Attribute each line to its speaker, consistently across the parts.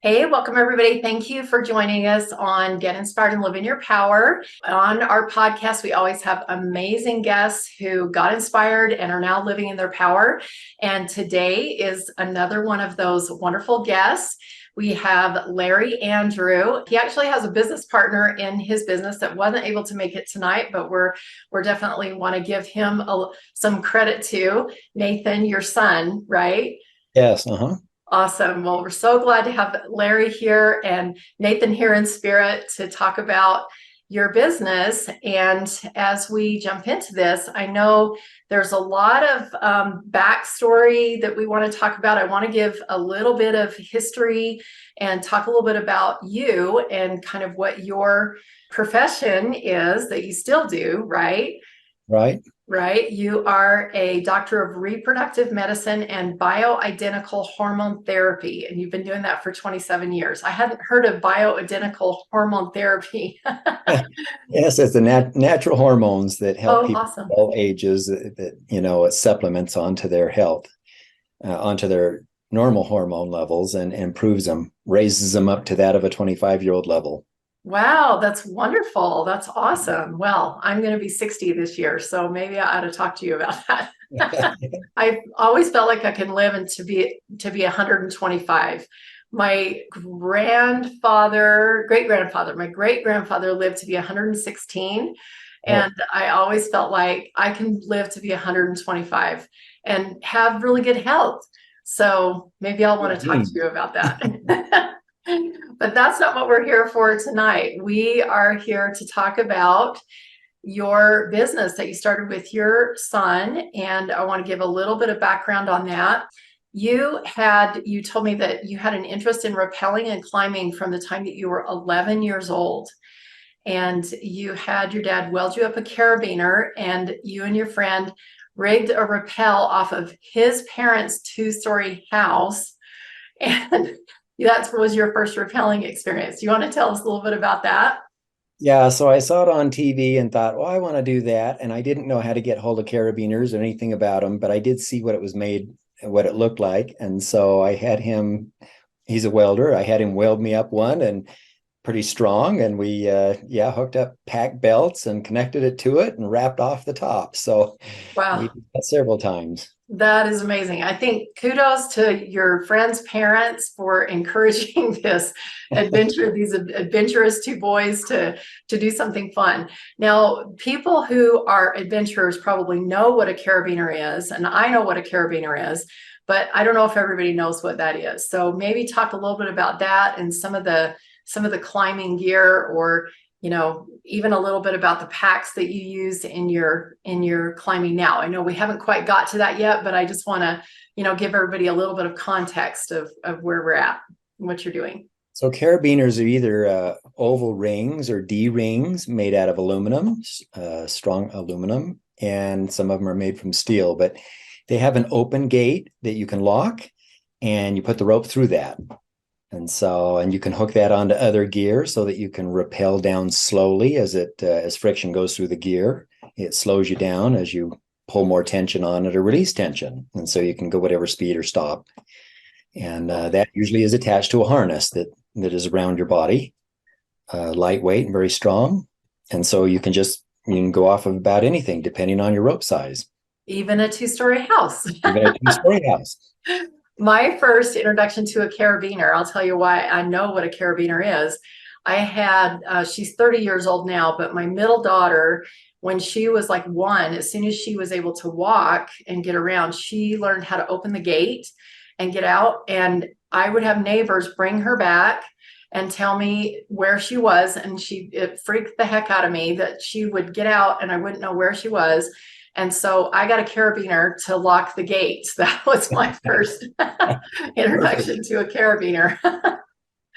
Speaker 1: Hey, welcome everybody. Thank you for joining us on Get Inspired and Live in Your Power. On our podcast, we always have amazing guests who got inspired and are now living in their power. And today is another one of those wonderful guests. We have Larry Andrew. He actually has a business partner in his business that wasn't able to make it tonight, but we're definitely want to give him some credit to Nathan, your son, right?
Speaker 2: Yes, uh-huh.
Speaker 1: Awesome. Well, we're so glad to have Larry here and Nathan here in spirit to talk about your business. And as we jump into this, I know there's a lot of backstory that we want to talk about. I want to give a little bit of history and talk a little bit about you and kind of what your profession is that you still do, right?
Speaker 2: Right.
Speaker 1: Right? You are a doctor of reproductive medicine and bioidentical hormone therapy, and you've been doing that for 27 years. I hadn't heard of bioidentical hormone therapy.
Speaker 2: Yes, it's the natural hormones that help
Speaker 1: Oh,
Speaker 2: people
Speaker 1: awesome.
Speaker 2: of all ages it supplements onto their health, onto their normal hormone levels and improves them, raises them up to that of a 25-year-old level.
Speaker 1: Wow, that's wonderful. That's awesome. Well, I'm going to be 60 this year, so maybe I ought to talk to you about that. I've always felt like I can live and to be 125. My great grandfather lived to be 116,
Speaker 2: Oh,
Speaker 1: and I always felt like I can live to be 125 and have really good health. So maybe I'll want to talk to
Speaker 2: indeed.
Speaker 1: you about that. But that's not what we're here for tonight. We are here to talk about your business that you started with your son, and I want to give a little bit of background on that. You told me that you had an interest in rappelling and climbing from the time that you were 11 years old, and you had your dad weld you up a carabiner, and you and your friend rigged a rappel off of his parents' two-story house, and that was your first rappelling experience. You want to tell us a little bit about that?
Speaker 2: Yeah, so I saw it on TV and thought, well, I want to do that. And I didn't know how to get hold of carabiners or anything about them, but I did see what it was made, what it looked like. And so I had him, he's a welder. I had him weld me up one and pretty strong. And we, hooked up pack belts and connected it to it and wrapped off the top. So we
Speaker 1: Wow.
Speaker 2: did that several times.
Speaker 1: That is amazing. I think kudos to your friends' parents for encouraging these adventurous two boys to do something fun. Now, people who are adventurers probably know what a carabiner is, and I know what a carabiner is, but I don't know if everybody knows what that is. So maybe talk a little bit about that and some of the climbing gear, or even a little bit about the packs that you use in your climbing now. I know we haven't quite got to that yet, but I just want to give everybody a little bit of context of where we're at and what you're doing.
Speaker 2: So carabiners are either oval rings or D rings made out of aluminum, strong aluminum, and some of them are made from steel, but they have an open gate that you can lock and you put the rope through that. And you can hook that onto other gear so that you can rappel down slowly as friction goes through the gear. It slows you down as you pull more tension on it or release tension. And so you can go whatever speed or stop. And that usually is attached to a harness that is around your body, lightweight and very strong. And so you can go off of about anything depending on your rope size,
Speaker 1: Even a two-story house.
Speaker 2: even a two-story house.
Speaker 1: My first introduction to a carabiner, I'll tell you why I know what a carabiner is. She's 30 years old now, but my middle daughter, when she was like one, as soon as she was able to walk and get around, she learned how to open the gate and get out. And I would have neighbors bring her back and tell me where she was. And it freaked the heck out of me that she would get out and I wouldn't know where she was. And so I got a carabiner to lock the gates. That was my first
Speaker 2: Perfect.
Speaker 1: introduction to a carabiner.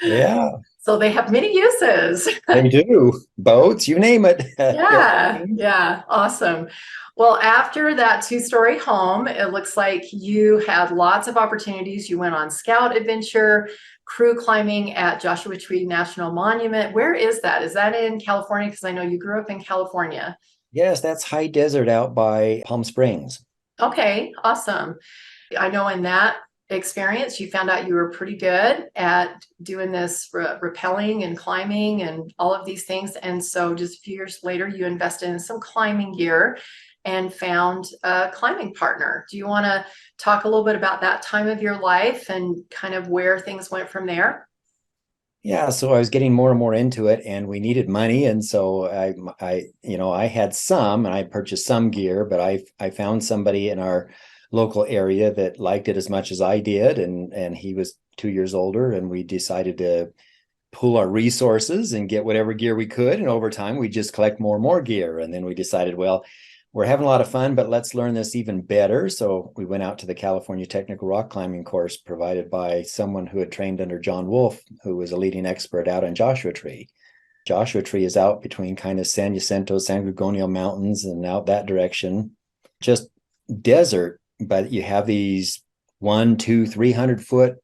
Speaker 2: Yeah,
Speaker 1: So they have many uses.
Speaker 2: they do. Boats, you name it.
Speaker 1: Yeah,
Speaker 2: Airplanes.
Speaker 1: yeah, awesome. Well, after that two-story home, it looks like you had lots of opportunities. You went on scout adventure, crew climbing at Joshua Tree National Monument. Where is that? Is that in California? Because I know you grew up in California.
Speaker 2: Yes, that's high desert out by Palm Springs.
Speaker 1: Okay, awesome. I know in that experience. You found out you were pretty good at doing this rappelling and climbing and all of these things. And so just a few years later, you invested in some climbing gear and found a climbing partner. Do you want to talk a little bit about that time of your life and kind of where things went from there?
Speaker 2: Yeah, so I was getting more and more into it, and we needed money, and so I had some, and I purchased some gear, but I found somebody in our local area that liked it as much as I did, and he was 2 years older, and we decided to pool our resources and get whatever gear we could, and over time we just collect more and more gear, and then we decided, well, we're having a lot of fun, but let's learn this even better. So we went out to the California Technical Rock Climbing course provided by someone who had trained under John Wolfe, who was a leading expert out in Joshua Tree. Joshua Tree is out between kind of San Jacinto, San Gorgonio Mountains and out that direction. Just desert, but you have these 1, 2, 300-foot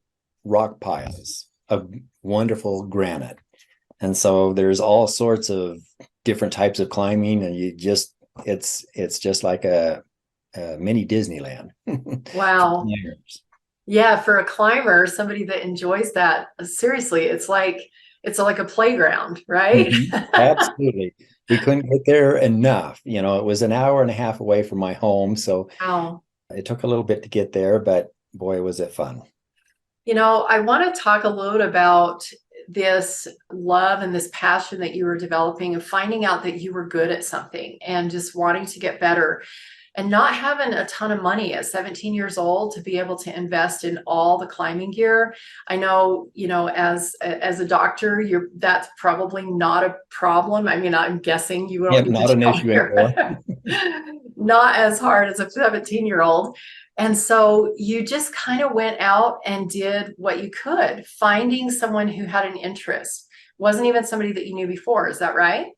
Speaker 2: rock piles of wonderful granite. And so there's all sorts of different types of climbing, and it's just like a mini Disneyland.
Speaker 1: Wow. Yeah, for a climber, somebody that enjoys that, seriously, it's like a playground, right?
Speaker 2: Mhm. Absolutely. We couldn't get there enough. It was an hour and a half away from my home, so
Speaker 1: Wow.
Speaker 2: it took a little bit to get there, but boy, was it fun.
Speaker 1: I want to talk a little bit about this love and this passion that you were developing of finding out that you were good at something and just wanting to get better and not having a ton of money at 17 years old to be able to invest in all the climbing gear. I know, as a doctor, that's probably not a problem. I mean, I'm guessing you don't
Speaker 2: Yep,
Speaker 1: need
Speaker 2: not
Speaker 1: to
Speaker 2: an
Speaker 1: tell me
Speaker 2: issue anymore.
Speaker 1: not as hard as a 17-year-old. And so you just kind of went out and did what you could, finding someone who had an interest. Wasn't even somebody that you knew before. Is that right?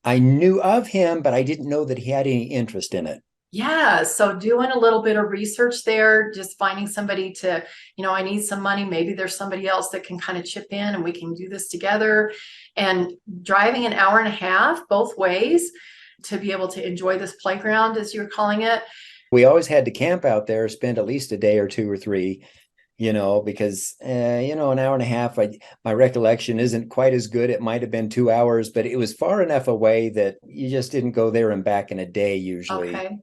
Speaker 2: I knew of him, but I didn't know that he had any interest in it.
Speaker 1: Yeah. So doing a little bit of research there, just finding somebody to, I need some money. Maybe there's somebody else that can kind of chip in and we can do this together. And driving an hour and a half both ways to be able to enjoy this playground, as you're calling it.
Speaker 2: We always had to camp out there, spend at least a day or two or three, because an hour and a half, my recollection isn't quite as good. It might have been 2 hours, but it was far enough away that you just didn't go there and back in a day usually.
Speaker 1: Okay.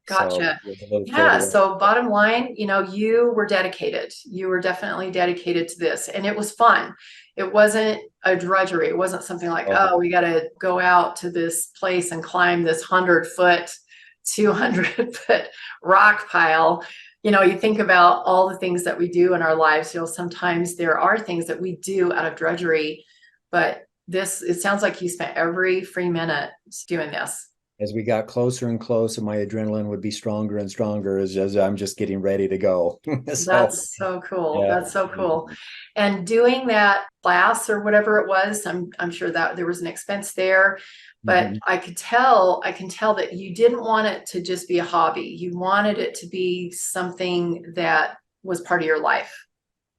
Speaker 2: So
Speaker 1: Gotcha.
Speaker 2: it was a little
Speaker 1: Yeah.
Speaker 2: further.
Speaker 1: So bottom line, you were dedicated. You were definitely dedicated to this. And it was fun. It wasn't a drudgery. It wasn't something like,
Speaker 2: Oh,
Speaker 1: oh, we got to go out to this place and climb this 100-foot, 200-foot rock pile. You think about all the things that we do in our lives. Sometimes there are things that we do out of drudgery, but it sounds like you spent every free minute doing this.
Speaker 2: as we got closer and closer, my adrenaline would be stronger and stronger as I'm just getting ready to go. So,
Speaker 1: That's so cool.
Speaker 2: yeah.
Speaker 1: That's so cool. And doing that class or whatever it was, I'm sure that there was an expense there, but
Speaker 2: Mhm.
Speaker 1: I can tell that you didn't want it to just be a hobby. You wanted it to be something that was part of your life.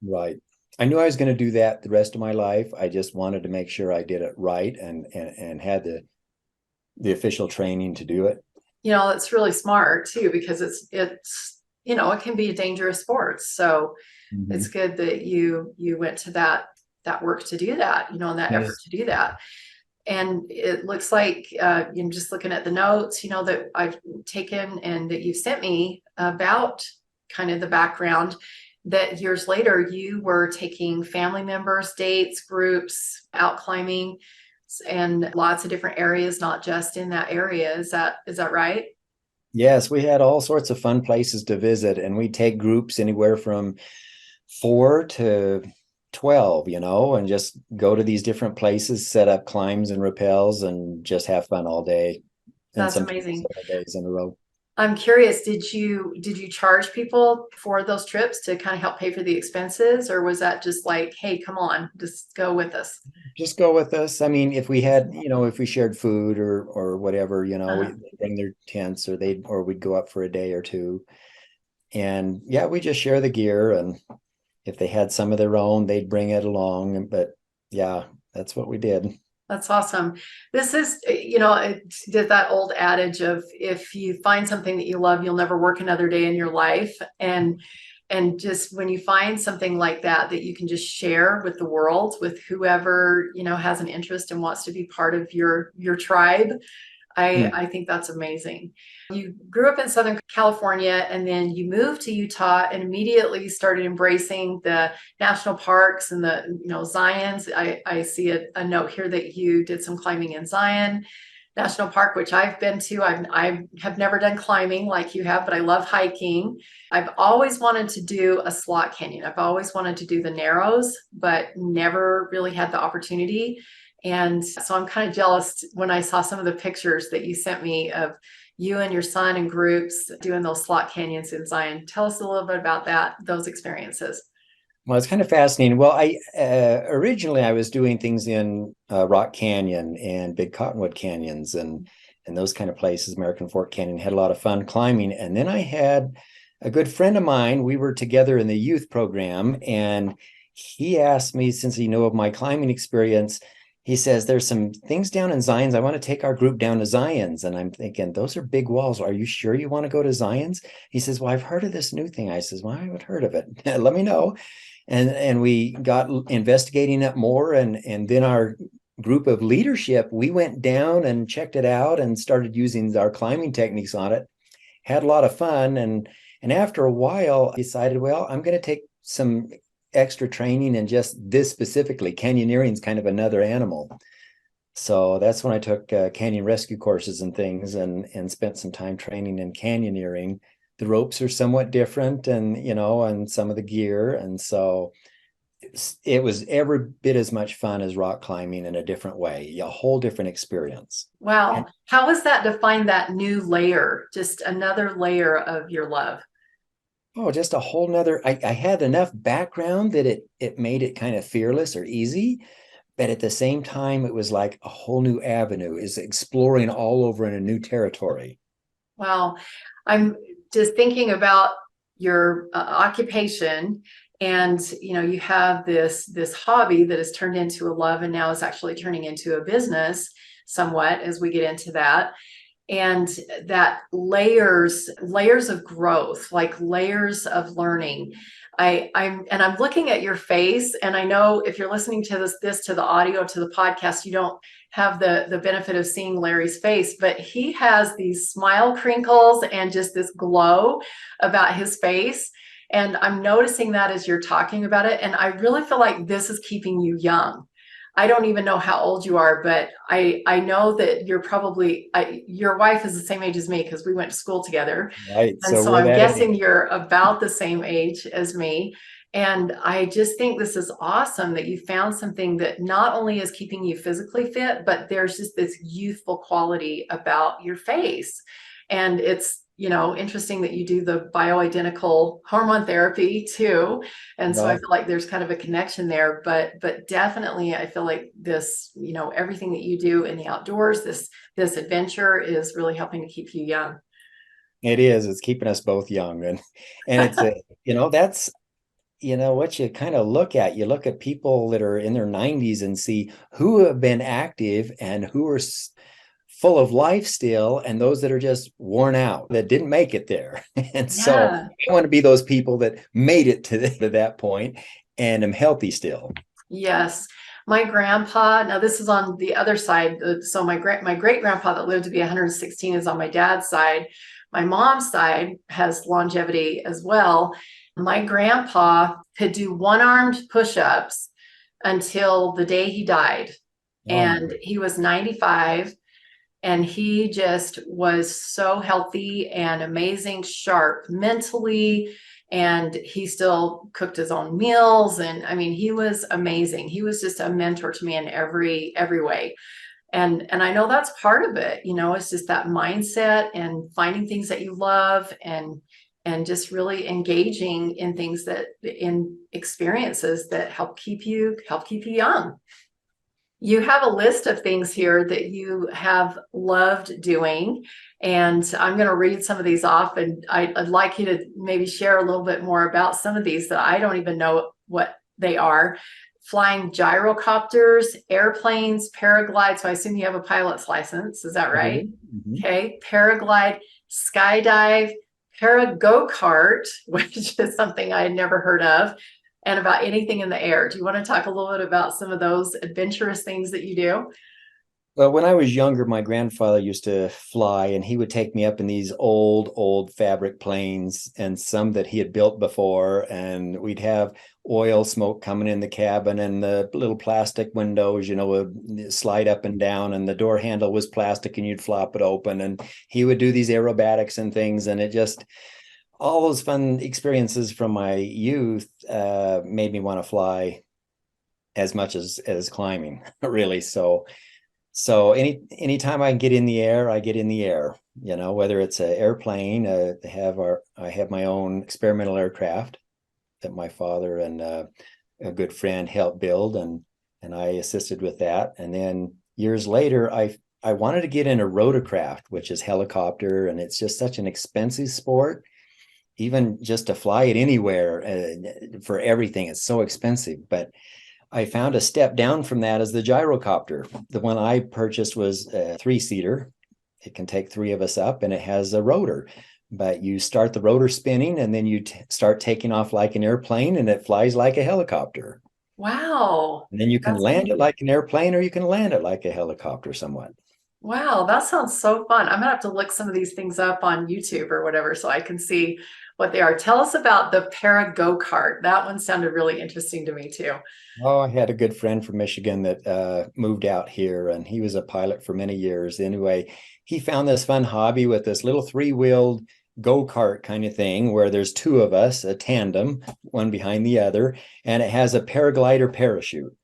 Speaker 2: Right. I knew I was going to do that the rest of my life. I just wanted to make sure I did it right and had the official training to do it.
Speaker 1: It's really smart too, because it can be a dangerous sport. So it's
Speaker 2: Mhm.
Speaker 1: good that you went to that work to do that, and that effort
Speaker 2: Yes.
Speaker 1: to do that. And it looks like, just looking at the notes, that I've taken and that you've sent me about kind of the background, that years later you were taking family members, dates, groups, out climbing, and lots of different areas, not just in that area. Is that right?
Speaker 2: Yes, we had all sorts of fun places to visit, and we take groups anywhere from 4 to 12, and just go to these different places, set up climbs and rappels, and just have fun all day, and
Speaker 1: That's
Speaker 2: sometimes
Speaker 1: amazing.
Speaker 2: several days in a row.
Speaker 1: I'm curious, did you charge people for those trips to kind of help pay for the expenses, or was that just like, hey, come on, just go with us?
Speaker 2: Just go with us. I mean, if we had, if we shared food or whatever,
Speaker 1: Uh-huh.
Speaker 2: we bring their tents or we'd go up for a day or two. And yeah, we just share the gear, and if they had some of their own, they'd bring it along. But yeah, that's what we did.
Speaker 1: That's awesome. This is, did that old adage of if you find something that you love, you'll never work another day in your life. And and just when you find something like that that you can just share with the world, with whoever, has an interest and wants to be part of your tribe, I think that's amazing. You grew up in Southern California and then you moved to Utah and immediately started embracing the national parks and the, Zions. I see a note here that you did some climbing in Zion National Park, which I've been to. I have never done climbing like you have, but I love hiking. I've always wanted to do a slot canyon. I've always wanted to do the Narrows, but never really had the opportunity. And so I'm kind of jealous when I saw some of the pictures that you sent me of you and your son in groups doing those slot canyons in Zion. Tell us a little bit about those experiences.
Speaker 2: Well, it's kind of fascinating. Well, I originally I was doing things in Rock Canyon and Big Cottonwood Canyons and those kind of places. American Fork Canyon, had a lot of fun climbing, and then I had a good friend of mine. We were together in the youth program, and he asked me, since he knew of my climbing experience, he says, "There's some things down in Zion's. I want to take our group down to Zion's." And I'm thinking, those are big walls. Are you sure you want to go to Zion's? He says, "Well, I've heard of this new thing." I says, "Well, I haven't heard of it. Let me know." And we got investigating it more, and then our group of leadership, we went down and checked it out and started using our climbing techniques on it. Had a lot of fun, and after a while I decided, well, I'm going to take some extra training in just this specifically. Canyoneering is kind of another animal. So that's when I took canyon rescue courses and things, and spent some time training in canyoneering. The ropes are somewhat different, and some of the gear. And so it was every bit as much fun as rock climbing in a different way, a whole different experience.
Speaker 1: Wow. How was that to find that new layer, just another layer of your love?
Speaker 2: Oh, just a whole nother, I had enough background that it made it kind of fearless or easy, but at the same time, it was like a whole new avenue, is exploring all over in a new territory.
Speaker 1: Wow. I'm just thinking about your occupation, and you have this hobby that has turned into a love and now is actually turning into a business somewhat as we get into that. And that layers of growth, like layers of learning. I'm looking at your face, and I know if you're listening to this to the audio, to the podcast, you don't have the benefit of seeing Larry's face, but he has these smile crinkles and just this glow about his face. And I'm noticing that as you're talking about it. And I really feel like this is keeping you young. I don't even know how old you are, but I know that you're probably, your wife is the same age as me because we went to school together.
Speaker 2: Right.
Speaker 1: And
Speaker 2: So
Speaker 1: so
Speaker 2: we're
Speaker 1: I'm
Speaker 2: that
Speaker 1: guessing
Speaker 2: age.
Speaker 1: you're about the same age as me. And I just think this is awesome that you found something that not only is keeping you physically fit, but there's just this youthful quality about your face. And it's, interesting that you do the bioidentical hormone therapy too. And so I
Speaker 2: Right.
Speaker 1: feel like there's kind of a connection there, but definitely I feel like this, everything that you do in the outdoors, this adventure is really helping to keep you young.
Speaker 2: It is. It's keeping us both young. And it's that's what you kind of look at. You look at people that are in their 90s and see who have been active and who are full of life still, and those that are just worn out, that didn't make it there. And so
Speaker 1: Yeah.
Speaker 2: I want to be those people that made it to that point and am healthy still.
Speaker 1: Yes. My grandpa, now this is on the other side. So my great grandpa that lived to be 116 is on my dad's side. My mom's side has longevity as well. My grandpa could do one-armed push-ups until the day he died.
Speaker 2: Oh my
Speaker 1: And he was 95, and he just was so healthy and amazing, sharp mentally, and he still cooked his own meals. And I mean, he was amazing. He was just a mentor to me in every way. And I know that's part of it, it's just that mindset and finding things that you love, and just really engaging in things in experiences that help keep you young. You have a list of things here that you have loved doing, and I'm going to read some of these off, and I'd like you to maybe share a little bit more about some of these that I don't even know what they are. Flying gyrocopters, airplanes, paraglide. So I assume you have a pilot's license. Is that
Speaker 2: I
Speaker 1: right?
Speaker 2: do. Mhm.
Speaker 1: Okay. Paraglide, skydive, para go-kart, which is something I had never heard of, and about anything in the air. Do you want to talk a little bit about some of those adventurous things that you do?
Speaker 2: Well, when I was younger, my grandfather used to fly, and he would take me up in these old fabric planes, and some that he had built before. And we'd have oil smoke coming in the cabin, and the little plastic windows, would slide up and down, and the door handle was plastic, and you'd flop it open. And he would do these aerobatics and things, and it just all those fun experiences from my youth made me want to fly as much as climbing, really. So anytime I can get in the air, I get in the air, whether it's an airplane, I have my own experimental aircraft that my father and a good friend helped build, and I assisted with that. And then years later, I wanted to get in a rotorcraft, which is helicopter, and it's just such an expensive sport. Even just to fly it anywhere for everything, it's so expensive. But I found a step down from that as the gyrocopter. The one I purchased was a 3-seater. It can take 3 of us up, and it has a rotor. But you start the rotor spinning, and then you start taking off like an airplane, and it flies like a helicopter.
Speaker 1: Wow.
Speaker 2: And then you can
Speaker 1: That's
Speaker 2: land it
Speaker 1: neat.
Speaker 2: like an airplane, or you can land it like a helicopter somewhat.
Speaker 1: Wow, that sounds so fun. I'm gonna have to look some of these things up on YouTube or whatever so I can see what they are. Tell us about the para go-kart. That one sounded really interesting to me too.
Speaker 2: Oh, I had a good friend from Michigan that moved out here, and he was a pilot for many years. Anyway, he found this fun hobby with this little 3-wheeled go-kart kind of thing where there's 2 of us, a tandem, one behind the other, and it has a paraglider parachute.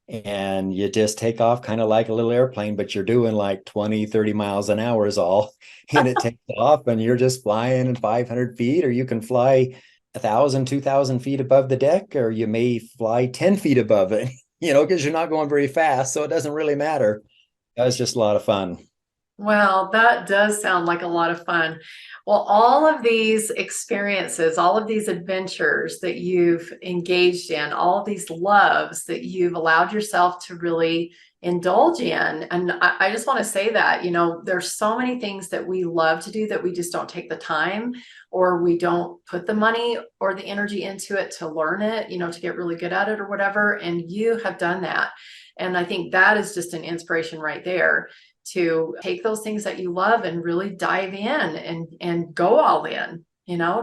Speaker 2: And you just take off kind of like a little airplane, but you're doing like 20, 30 miles an hour is all. And it takes off, and you're just flying 500 feet, or you can fly 1,000, 2,000 feet above the deck, or you may fly 10 feet above it, because you're not going very fast. So it doesn't really matter. That was just a lot of fun.
Speaker 1: Well, that does sound like a lot of fun. Well, all of these experiences, all of these adventures that you've engaged in, all of these loves that you've allowed yourself to really indulge in. And I just want to say that, there's so many things that we love to do that we just don't take the time, or we don't put the money or the energy into it to learn it, to get really good at it or whatever. And you have done that. And I think that is just an inspiration right there, to take those things that you love and really dive in and go all in,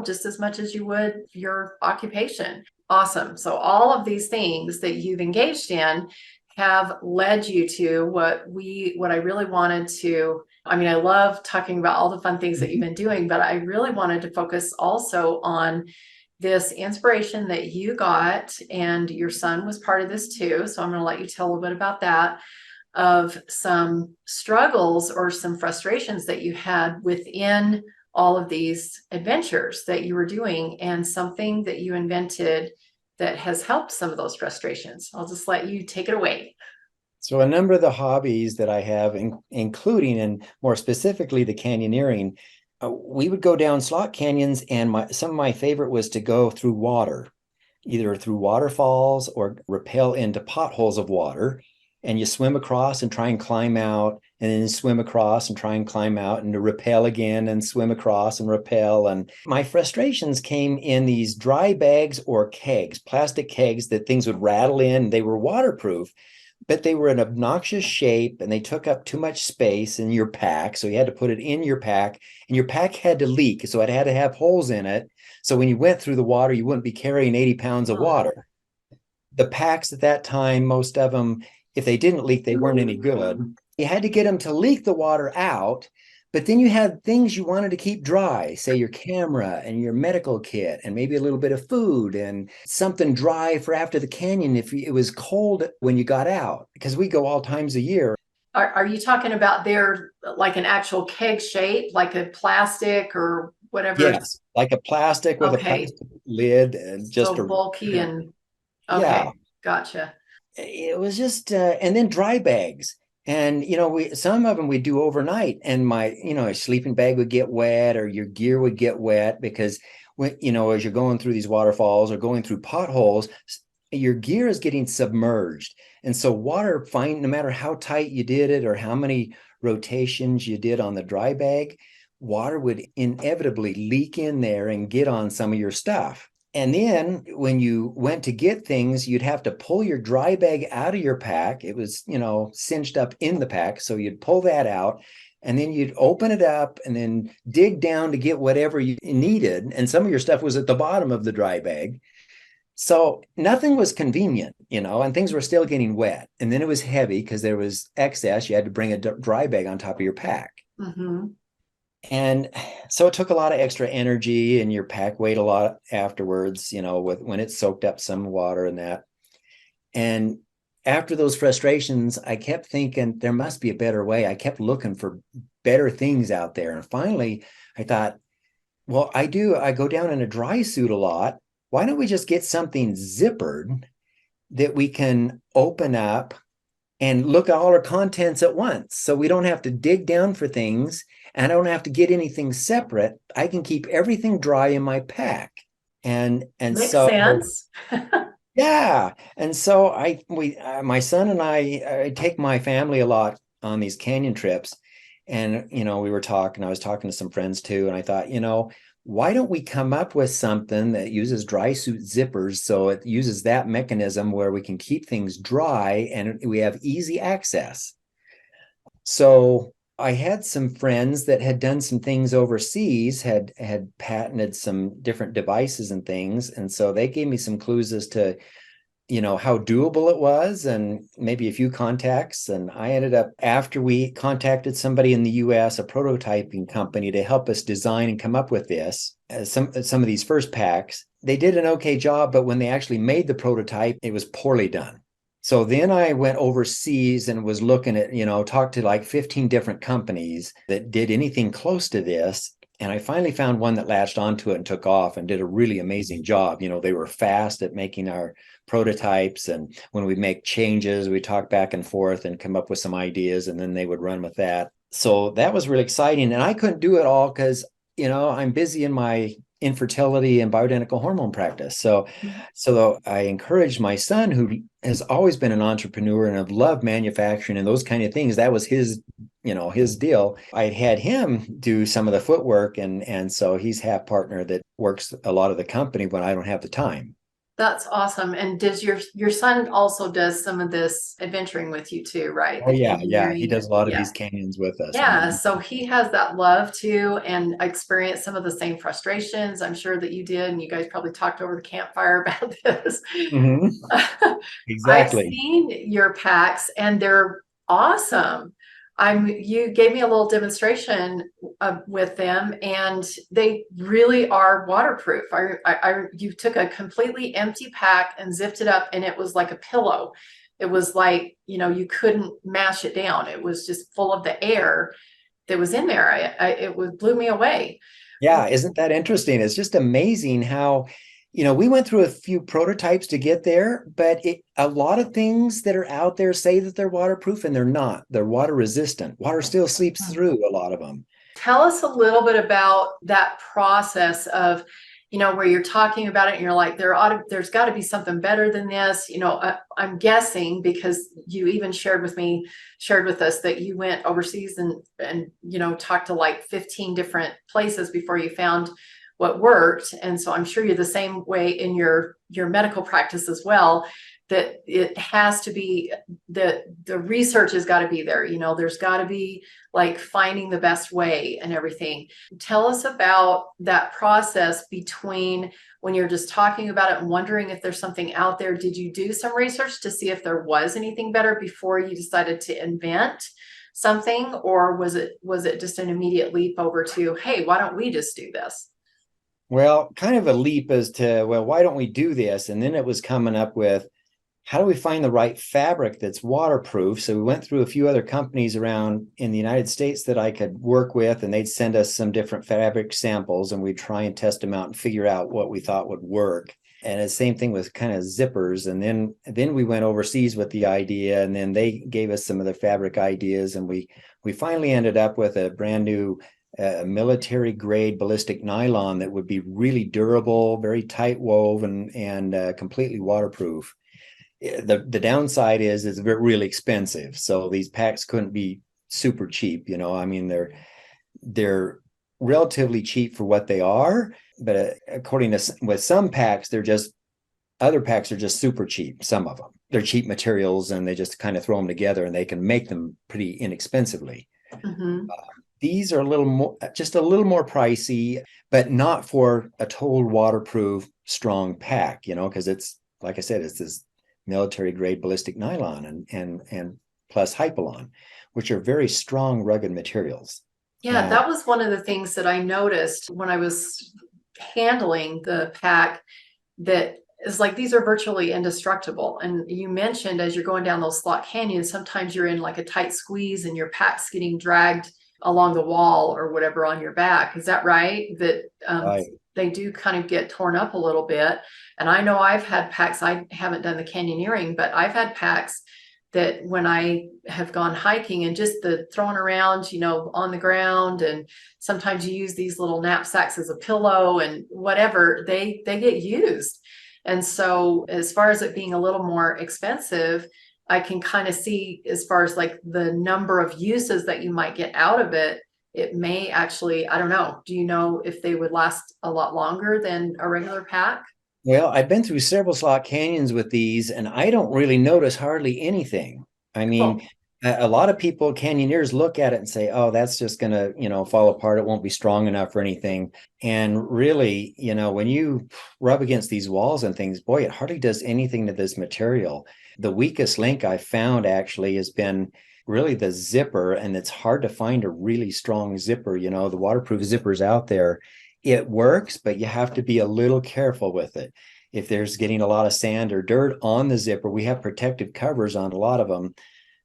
Speaker 1: just as much as you would your occupation. Awesome. So all of these things that you've engaged in have led you to what I really wanted to. I mean, I love talking about all the fun things that you've been doing, but I really wanted to focus also on this inspiration that you got, and your son was part of this too. So I'm going to let you tell a little bit about that, of some struggles or some frustrations that you had within all of these adventures that you were doing, and something that you invented that has helped some of those frustrations. I'll just let you take it away.
Speaker 2: So a number of the hobbies that I have, including and more specifically the canyoneering, we would go down slot canyons, and some of my favorite was to go through water, either through waterfalls or rappel into potholes of water. And you swim across and try and climb out, and then swim across and try and climb out, and to rappel again and swim across and rappel. And my frustrations came in these dry bags or kegs, plastic kegs that things would rattle in. They were waterproof, but they were an obnoxious shape, and they took up too much space in your pack. So you had to put it in your pack, and your pack had to leak. So it had to have holes in it. So when you went through the water, you wouldn't be carrying 80 pounds of water. The packs at that time, most of them, if they didn't leak, they weren't any good. You had to get them to leak the water out, but then you had things you wanted to keep dry, say your camera and your medical kit, and maybe a little bit of food and something dry for after the canyon if it was cold when you got out, because we go all times a year.
Speaker 1: Are you talking about their, like an actual keg shape, like a plastic or whatever?
Speaker 2: Yes, like a plastic with a
Speaker 1: Okay.
Speaker 2: plastic lid and just
Speaker 1: So
Speaker 2: a,
Speaker 1: bulky and
Speaker 2: yeah.
Speaker 1: okay, gotcha.
Speaker 2: It was just and then dry bags, and we some of them we do overnight, and my a sleeping bag would get wet, or your gear would get wet, because when as you're going through these waterfalls or going through potholes, your gear is getting submerged. And so water, fine, no matter how tight you did it or how many rotations you did on the dry bag, water would inevitably leak in there and get on some of your stuff. And then when you went to get things, you'd have to pull your dry bag out of your pack. It was, cinched up in the pack. So you'd pull that out and then you'd open it up and then dig down to get whatever you needed. And some of your stuff was at the bottom of the dry bag. So nothing was convenient, and things were still getting wet. And then it was heavy because there was excess. You had to bring a dry bag on top of your pack.
Speaker 1: Mm-hmm.
Speaker 2: And so it took a lot of extra energy, and your pack weighed a lot afterwards, when it soaked up some water and that. And after those frustrations, I kept thinking there must be a better way. I kept looking for better things out there. And finally, I thought, well, I go down in a dry suit a lot. Why don't we just get something zippered that we can open up and look at all our contents at once? So we don't have to dig down for things, and I don't have to get anything separate. I can keep everything dry in my pack. And
Speaker 1: Makes
Speaker 2: so
Speaker 1: sense.
Speaker 2: yeah. And so my son and I take my family a lot on these canyon trips. And, we were talking, I was talking to some friends too. And I thought, why don't we come up with something that uses dry suit zippers? So it uses that mechanism where we can keep things dry and we have easy access. So I had some friends that had done some things overseas, had patented some different devices and things. And so they gave me some clues as to, how doable it was and maybe a few contacts. And I ended up, after we contacted somebody in the US, a prototyping company, to help us design and come up with this, some of these first packs, they did an okay job, but when they actually made the prototype, it was poorly done. So then I went overseas and was looking at, talked to like 15 different companies that did anything close to this. And I finally found one that latched onto it and took off and did a really amazing job. They were fast at making our prototypes. And when we make changes, we talk back and forth and come up with some ideas, and then they would run with that. So that was really exciting. And I couldn't do it all because, I'm busy in my infertility and bioidentical hormone practice. So I encouraged my son, who has always been an entrepreneur and have loved manufacturing and those kind of things. That was his deal. I had him do some of the footwork, and so he's half partner that works a lot of the company when I don't have the time.
Speaker 1: That's awesome. And does your son also does some of this adventuring with you too, right?
Speaker 2: Oh
Speaker 1: The
Speaker 2: yeah, he
Speaker 1: canyoneering.
Speaker 2: does a lot of
Speaker 1: Yeah.
Speaker 2: these canyons with us.
Speaker 1: Yeah. So he has that love too, and experienced some of the same frustrations I'm sure that you did. And you guys probably talked over the campfire about this.
Speaker 2: Mhm.
Speaker 1: I've
Speaker 2: Exactly.
Speaker 1: seen your packs and they're awesome. You gave me a little demonstration with them, and they really are waterproof. You took a completely empty pack and zipped it up, and it was like a pillow. It was like, you couldn't mash it down. It was just full of the air that was in there. Blew me away.
Speaker 2: Yeah, isn't that interesting? It's just amazing how, we went through a few prototypes to get there, but a lot of things that are out there say that they're waterproof and they're not. They're water resistant. Water still seeps through a lot of them.
Speaker 1: Tell us a little bit about that process of, where you're talking about it and you're like, there's got to be something better than this. I'm guessing because you even shared with us that you went overseas and talked to like 15 different places before you found what worked. And so I'm sure you're the same way in your medical practice as well, that it has to be, the research has got to be there. There's got to be like finding the best way and everything. Tell us about that process between when you're just talking about it and wondering if there's something out there. Did you do some research to see if there was anything better before you decided to invent something, or was it just an immediate leap over to, hey, why don't we just do this?
Speaker 2: Well, kind of a leap as to, well, why don't we do this? And then it was coming up with, how do we find the right fabric that's waterproof? So we went through a few other companies around in the United States that I could work with, and they'd send us some different fabric samples, and we'd try and test them out and figure out what we thought would work. And the same thing with kind of zippers. And then we went overseas with the idea, and then they gave us some of the fabric ideas, and we finally ended up with a brand new military grade ballistic nylon that would be really durable, very tight woven, and completely waterproof. The downside is it's really expensive. So these packs couldn't be super cheap. I mean, they're relatively cheap for what they are. But according to with some packs, other packs are just super cheap. Some of them, they're cheap materials and they just kind of throw them together and they can make them pretty inexpensively.
Speaker 1: Mhm.
Speaker 2: These are a little more, just a little more pricey, but not for a total waterproof, strong pack, because it's, like I said, it's this military grade ballistic nylon and plus Hypalon, which are very strong, rugged materials.
Speaker 1: Yeah,
Speaker 2: And
Speaker 1: that was one of the things that I noticed when I was handling the pack, that is like these are virtually indestructible. And you mentioned as you're going down those slot canyons, sometimes you're in like a tight squeeze and your pack's getting dragged along the wall or whatever on your back. Is that right? That
Speaker 2: right.
Speaker 1: they do kind of get torn up a little bit. And I know I've had packs, I haven't done the canyoneering, but I've had packs that when I have gone hiking and just the throwing around, on the ground, and sometimes you use these little knapsacks as a pillow and whatever, they get used. And so as far as it being a little more expensive, I can kind of see as far as like the number of uses that you might get out of it, it may actually, I don't know. Do you know if they would last a lot longer than a regular pack?
Speaker 2: Well, I've been through several slot canyons with these, and I don't really notice hardly anything. I mean,
Speaker 1: Cool.
Speaker 2: a lot of people, canyoneers, look at it and say, "Oh, that's just gonna, fall apart. It won't be strong enough for anything." And really, when you rub against these walls and things, boy, it hardly does anything to this material. The weakest link I found actually has been really the zipper, and it's hard to find a really strong zipper. The waterproof zippers out there, it works, but you have to be a little careful with it. If there's getting a lot of sand or dirt on the zipper, we have protective covers on a lot of them,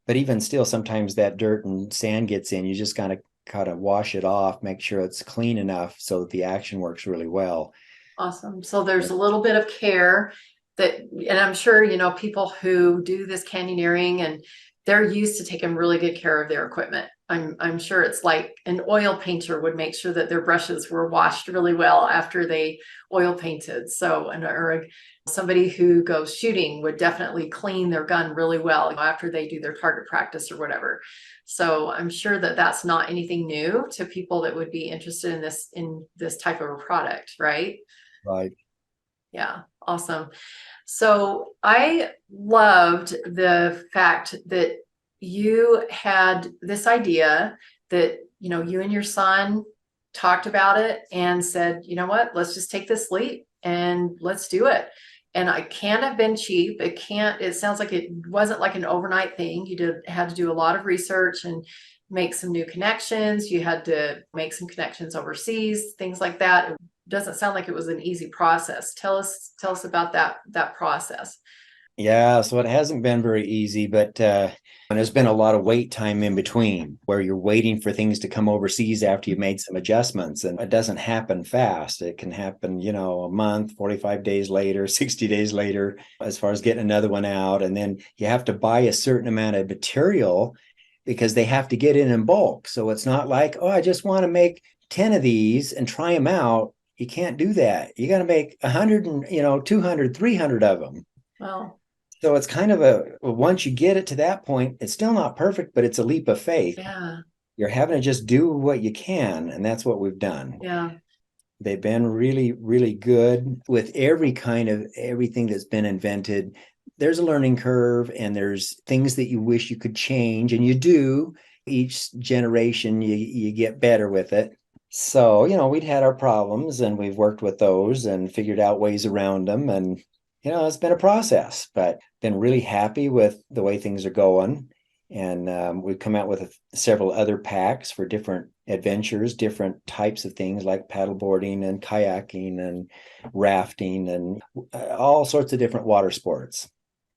Speaker 2: but even still, sometimes that dirt and sand gets in. You just gotta kind of wash it off, make sure it's clean enough so that the action works really well.
Speaker 1: Awesome. So there's a little bit of care that, and I'm sure, people who do this canyoneering and they're used to taking really good care of their equipment. I'm sure it's like an oil painter would make sure that their brushes were washed really well after they oil painted. So, or somebody who goes shooting would definitely clean their gun really well after they do their target practice or whatever. So I'm sure that that's not anything new to people that would be interested in this type of a product, right?
Speaker 2: Right.
Speaker 1: Yeah, awesome. So I loved the fact that you had this idea that, you and your son talked about it and said, you know what, let's just take this leap and let's do it. And it can't have been cheap. It sounds like it wasn't like an overnight thing. Had to do a lot of research and make some new connections. You had to make some connections overseas, things like that. Doesn't sound like it was an easy process. Tell us about that process.
Speaker 2: Yeah, so it hasn't been very easy, but and there's been a lot of wait time in between where you're waiting for things to come overseas after you've made some adjustments, and it doesn't happen fast. It can happen, a month, 45 days later, 60 days later, as far as getting another one out. And then you have to buy a certain amount of material because they have to get in bulk. So it's not like, oh, I just want to make 10 of these and try them out. You can't do that. You got to make 100 and, 200, 300 of them.
Speaker 1: Well,
Speaker 2: So it's kind of once you get it to that point, it's still not perfect, but it's a leap of faith.
Speaker 1: yeah,
Speaker 2: You're having to just do what you can. And that's what we've done.
Speaker 1: yeah,
Speaker 2: They've been really, really good with everything that's been invented. There's a learning curve and there's things that you wish you could change, and you do. Each generation, you get better with it. So, we'd had our problems and we've worked with those and figured out ways around them. And, it's been a process, but been really happy with the way things are going. And we've come out with several other packs for different adventures, different types of things like paddleboarding and kayaking and rafting and all sorts of different water sports.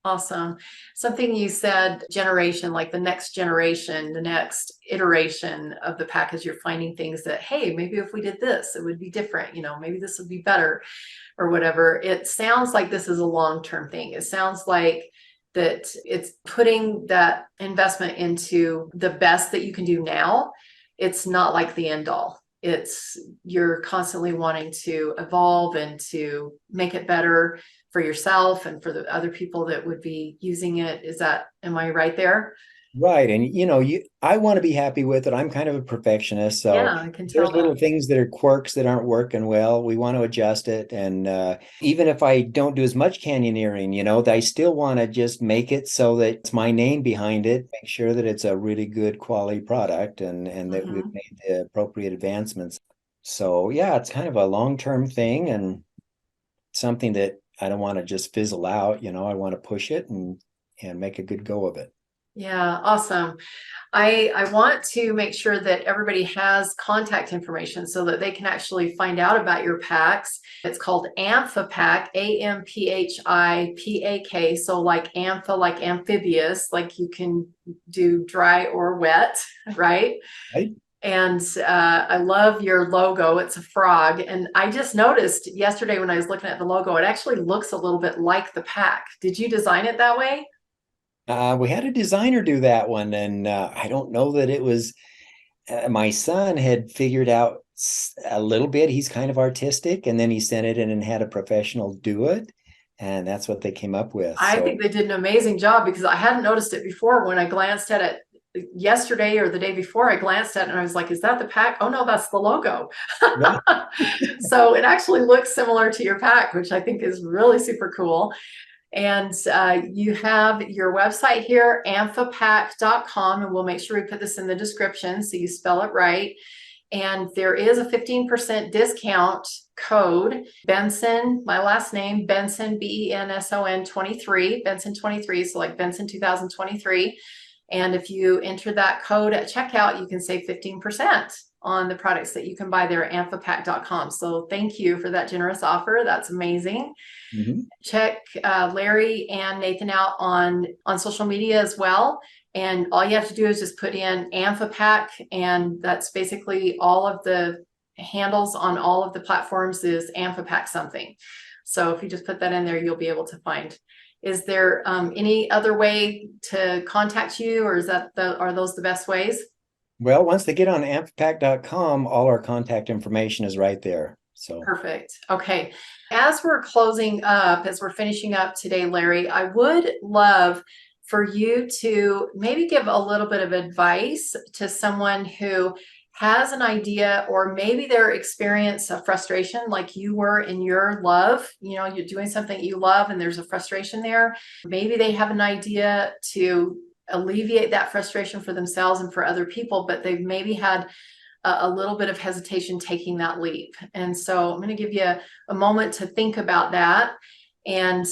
Speaker 1: awesome. Something you said, generation, like the next generation, the next iteration of the package, you're finding things that, hey, maybe if we did this, it would be different. Maybe this would be better or whatever. It sounds like this is a long-term thing. It sounds like that it's putting that investment into the best that you can do now. It's not like the end all. It's you're constantly wanting to evolve and to make it better for yourself and for the other people that would be using it. Am I right there?
Speaker 2: Right. And I want to be happy with it. I'm kind of a perfectionist. So
Speaker 1: Yeah, I can
Speaker 2: if
Speaker 1: tell
Speaker 2: there's
Speaker 1: that.
Speaker 2: little things that are quirks that aren't working well, we want to adjust it. And even if I don't do as much canyoneering, I still want to just make it so that it's my name behind it, make sure that it's a really good quality product and that we've
Speaker 1: Hmm.
Speaker 2: made the appropriate advancements. So yeah, it's kind of a long-term thing and something that I don't want to just fizzle out. I want to push it and make a good go of it.
Speaker 1: Yeah, awesome. I want to make sure that everybody has contact information so that they can actually find out about your packs. It's called Amphipak, Amphipak. So like ampha, like amphibious, like you can do dry or wet, right?
Speaker 2: Right?
Speaker 1: And I love your logo. It's a frog. And I just noticed yesterday when I was looking at the logo, it actually looks a little bit like the pack. Did you design it that way?
Speaker 2: We had a designer do that one, and I don't know that it was my son had figured out a little bit. He's kind of artistic, and then he sent it in and had a professional do it, and that's what they came up with.
Speaker 1: I
Speaker 2: So
Speaker 1: think they did an amazing job because I hadn't noticed it before when I glanced at it yesterday or the day before. I glanced at it and I was like, is that the pack? Oh no, that's the logo.
Speaker 2: yeah.
Speaker 1: So it actually looks similar to your pack, which I think is really super cool. And you have your website here, amphipak.com, and we'll make sure we put this in the description so you spell it right. And there is a 15% discount code, Benson, my last name, Benson, Benson 23, Benson 23, so like Benson 2023. And if you enter that code at checkout, you can save 15% on the products that you can buy there at amphipak.com. So thank you for that generous offer. That's amazing.
Speaker 2: Mhm.
Speaker 1: Check Larry and Nathan out on social media as well. And all you have to do is just put in Amphipak, and that's basically all of the handles on all of the platforms is Amphipak something. So if you just put that in there, you'll be able to find. Is there any other way to contact you, or are those the best ways?
Speaker 2: Well, once they get on amppack.com, all our contact information is right there. So
Speaker 1: Perfect. Okay. As we're closing up, as we're finishing up today, Larry, I would love for you to maybe give a little bit of advice to someone who has an idea, or maybe their experience of frustration like you were in your love. You're doing something you love and there's a frustration there. Maybe they have an idea to alleviate that frustration for themselves and for other people, but they've maybe had a little bit of hesitation taking that leap. And so I'm going to give you a moment to think about that, and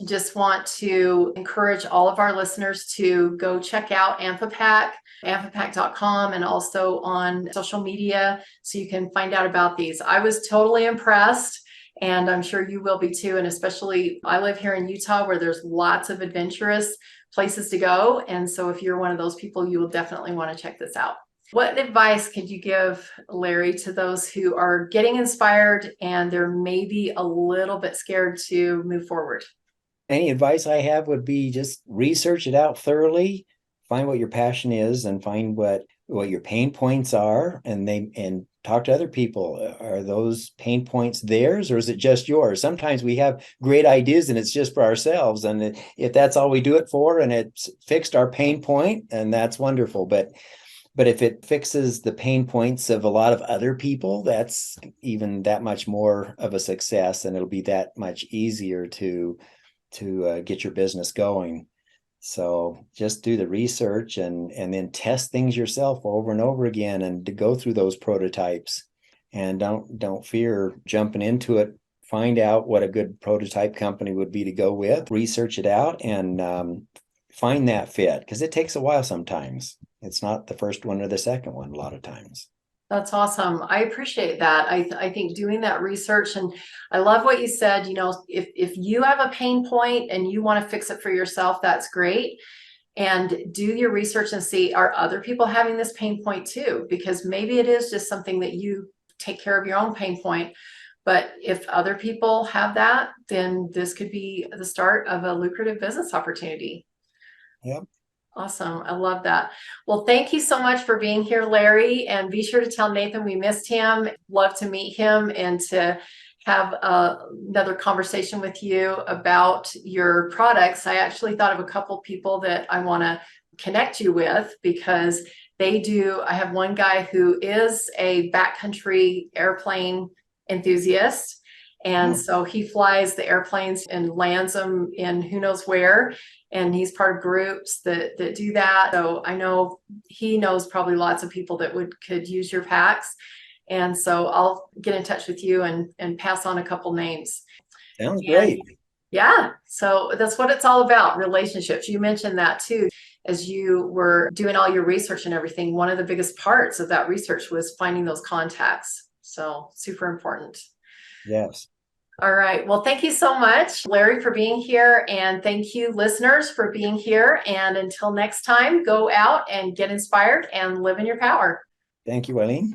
Speaker 1: just want to encourage all of our listeners to go check out Amphipak, amphipak.com, and also on social media so you can find out about these. I was totally impressed. And I'm sure you will be too. And especially, I live here in Utah where there's lots of adventurous places to go. And so if you're one of those people, you will definitely want to check this out. What advice could you give, Larry, to those who are getting inspired and they're maybe a little bit scared to move forward?
Speaker 2: any advice I have would be just research it out thoroughly, find what your passion is and find what your pain points are and talk to other people. Are those pain points theirs or is it just yours? Sometimes we have great ideas and it's just for ourselves. And if that's all we do it for and it's fixed our pain point, and that's wonderful. But if it fixes the pain points of a lot of other people, that's even that much more of a success, and it'll be that much easier to get your business going. So just do the research and then test things yourself over and over again, and to go through those prototypes. And don't fear jumping into it. Find out what a good prototype company would be to go with. Research it out and find that fit, because it takes a while sometimes. It's not the first one or the second one a lot of times.
Speaker 1: That's awesome. I appreciate that. I think doing that research, and I love what you said, if you have a pain point and you want to fix it for yourself, that's great. And do your research and see, are other people having this pain point too? Because maybe it is just something that you take care of your own pain point. But if other people have that, then this could be the start of a lucrative business opportunity.
Speaker 2: Yep.
Speaker 1: Awesome. I love that. Well, thank you so much for being here, Larry. And be sure to tell Nathan we missed him. Love to meet him and to have another conversation with you about your products. I actually thought of a couple people that I want to connect you with, because I have one guy who is a backcountry airplane enthusiast. And so he flies the airplanes and lands them in who knows where. And he's part of groups that do that. So I know he knows probably lots of people that could use your packs. And so I'll get in touch with you and pass on a couple names.
Speaker 2: Sounds great.
Speaker 1: Yeah. So that's what it's all about, relationships. You mentioned that too. As you were doing all your research and everything, one of the biggest parts of that research was finding those contacts. So super important.
Speaker 2: Yes.
Speaker 1: All right. Well, thank you so much, Larry, for being here. And thank you, listeners, for being here. And until next time, go out and get inspired and live in your power.
Speaker 2: Thank you, Eileen.